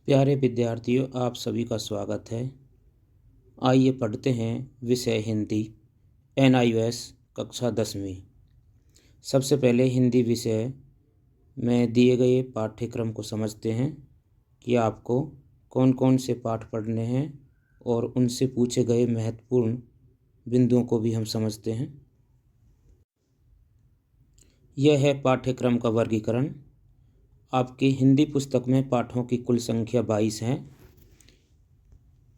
प्यारे विद्यार्थियों, आप सभी का स्वागत है। आइए पढ़ते हैं विषय हिंदी NIOS कक्षा 10वीं। सबसे पहले हिंदी विषय में दिए गए पाठ्यक्रम को समझते हैं कि आपको कौन कौन से पाठ पढ़ने हैं और उनसे पूछे गए महत्वपूर्ण बिंदुओं को भी हम समझते हैं। यह है पाठ्यक्रम का वर्गीकरण। आपकी हिंदी पुस्तक में पाठों की कुल संख्या 22 है,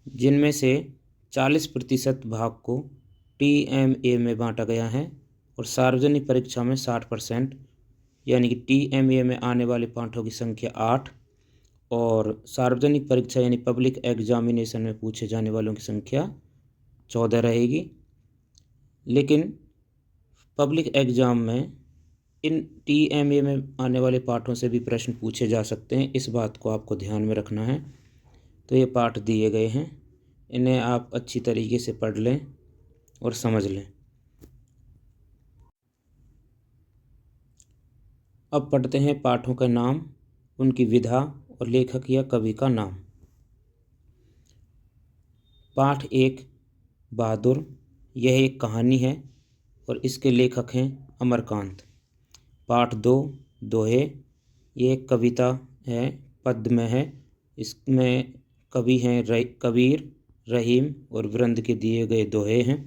जिनमें से 40% भाग को TMA में बांटा गया है और सार्वजनिक परीक्षा में 60%, यानी कि TMA में आने वाले पाठों की संख्या 8 और सार्वजनिक परीक्षा यानी पब्लिक एग्जामिनेशन में पूछे जाने वालों की संख्या 14 रहेगी। लेकिन पब्लिक एग्ज़ाम में इन TMA में आने वाले पाठों से भी प्रश्न पूछे जा सकते हैं, इस बात को आपको ध्यान में रखना है। तो ये पाठ दिए गए हैं, इन्हें आप अच्छी तरीके से पढ़ लें और समझ लें। अब पढ़ते हैं पाठों का नाम, उनकी विधा और लेखक या कवि का नाम। पाठ 1 बहादुर, यह एक कहानी है और इसके लेखक हैं अमरकांत। पाठ 2 दोहे, ये एक कविता है, पद्य में है। इसमें कवि हैं कबीर, रहीम और वृंद के दिए गए दोहे हैं।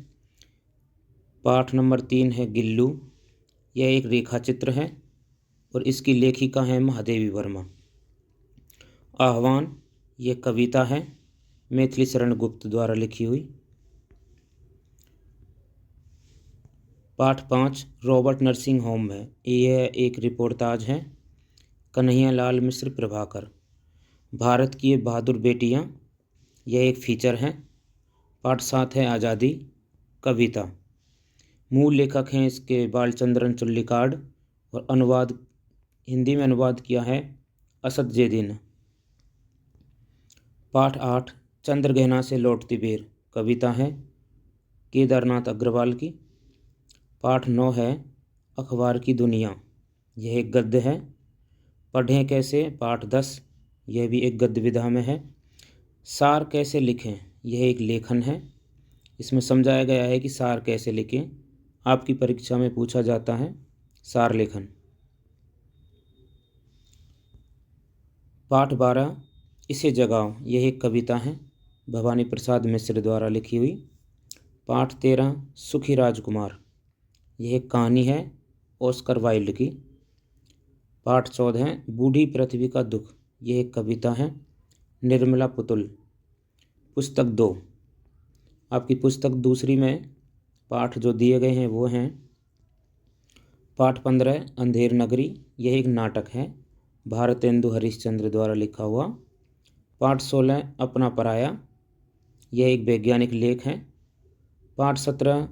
पाठ नंबर 3 है गिल्लू, यह एक रेखा चित्र है और इसकी लेखिका है महादेवी वर्मा। आह्वान, यह कविता है मैथिली शरण गुप्त द्वारा लिखी हुई। पाठ 5 रॉबर्ट नर्सिंग होम है, यह एक रिपोर्टाज है। कन्हैयालाल मिश्र प्रभाकर, भारत की ये बहादुर बेटियां, यह एक फीचर है। पाठ 7 है आज़ादी, कविता। मूल लेखक हैं इसके बालचंद्रन चुल्लिकाड और अनुवाद हिंदी में अनुवाद किया है असद जेदीन। पाठ 8 चंद्रगहना से लौटती बेर, कविता है केदारनाथ अग्रवाल की। पाठ 9 है अखबार की दुनिया, यह एक गद्य है। पढ़ें कैसे, पाठ 10, यह भी एक गद्य विधा में है। सार कैसे लिखें, यह एक लेखन है। इसमें समझाया गया है कि सार कैसे लिखें, आपकी परीक्षा में पूछा जाता है सार लेखन। पाठ 12 इसे जगाओ, यह एक कविता है भवानी प्रसाद मिश्र द्वारा लिखी हुई। पाठ 13 सुखी राजकुमार, यह एक कहानी है ऑस्कर वाइल्ड की। पाठ 14 बूढ़ी पृथ्वी का दुख, यह एक कविता है निर्मला पुतुल। पुस्तक 2, आपकी पुस्तक दूसरी में पाठ जो दिए गए हैं वो हैं। पाठ 15 अंधेर नगरी, यह एक नाटक है भारतेंदु हरिश्चंद्र द्वारा लिखा हुआ। पाठ 16 अपना पराया, यह एक वैज्ञानिक लेख है। पाठ 17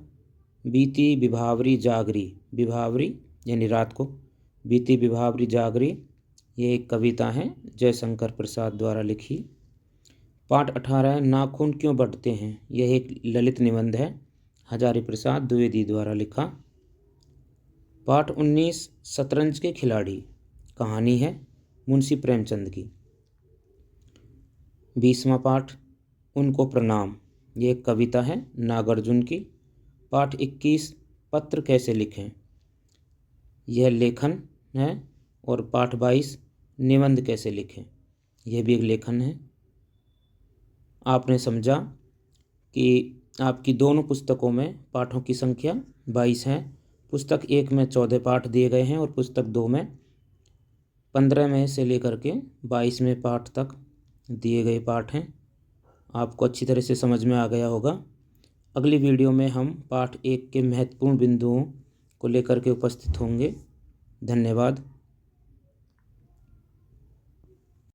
बीती विभावरी जागरी, विभावरी यानी रात को, बीती विभावरी जागरी, यह एक कविता है जयशंकर प्रसाद द्वारा लिखी। पाठ 18 नाखून क्यों बढ़ते हैं, यह एक ललित निबंध है हजारी प्रसाद द्विवेदी द्वारा लिखा। पाठ 19 शतरंज के खिलाड़ी, कहानी है मुंशी प्रेमचंद की। 20वां पाठ उनको प्रणाम, यह एक कविता है नागार्जुन की। पाठ 21 पत्र कैसे लिखें, यह लेखन है। और पाठ 22 निबंध कैसे लिखें, यह भी एक लेखन है। आपने समझा कि आपकी दोनों पुस्तकों में पाठों की संख्या 22 है। पुस्तक 1 में 14 पाठ दिए गए हैं और पुस्तक 2 में 15 में से लेकर के 22वें पाठ तक दिए गए पाठ हैं। आपको अच्छी तरह से समझ में आ गया होगा। अगली वीडियो में हम पाठ 1 के महत्वपूर्ण बिंदुओं को लेकर के उपस्थित होंगे। धन्यवाद।